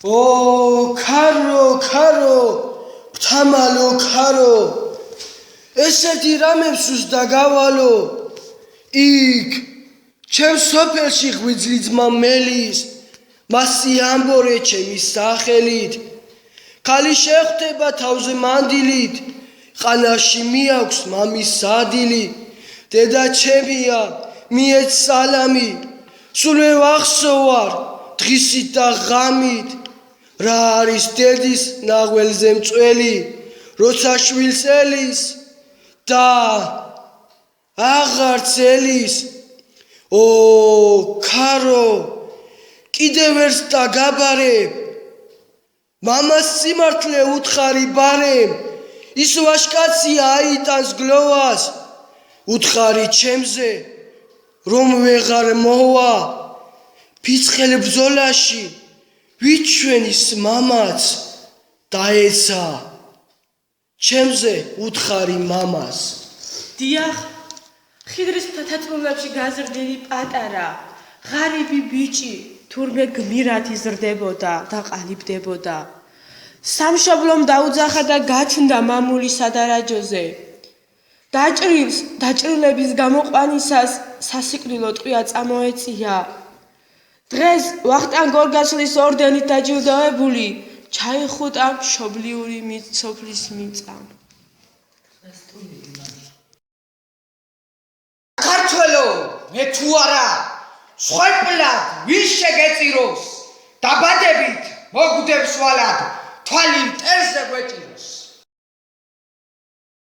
ო ქარო ფთამალო ქარო ესეთი რამებს უსდა გავალო იქ ჩემს სოფელში ღვიძლი ძმა მელის მასი ამბორე ჩემის სახელით ქალი შეხვდება თავზე მანდილით ყანაში მიაქვს მამის სადილი დედა ჩემია მიეც სალამი სულე ვახსოვარ დღისით და ღამით რა არის დედის ნაღველზე მწველი როცა შვილს ელის და აღარც ელის ო ქარო კიდევ ერთს დაგაბარებ მამას სიმართლე უთხარი ბარემ ის ვაშკაცია აიტანს გლოვას უთხარი ჩემზე რომ ვეღარ მოვა ფიცხელ ბრძოლაში ვიჩვენის მამაც დაეცა ჩემზე უთხარი მამას დიახ ხიდრის მთათაწმულებში გაზრდილი პატარა ღარიბი ბიჭი თურმე გმირად იზრდებოდა და ყალიბდებოდა სამშობლომ დაუძახა და გაჩნდა მამული სადარაჯოზე დაჭრილების გამოყვანისას სასიკვდილო ტყვია წამოეწია დღეს ვახტანგ გორგასლის ორდენით დაჯილდოებული ჩაიხუტა მშობლიური სოფლის მიწა ქართველო მე თუ არა სხვეპლად ვის შეგეწიროს დაბადებით მოგვდებს ვალად თვალი მტერზე გვეჭიროს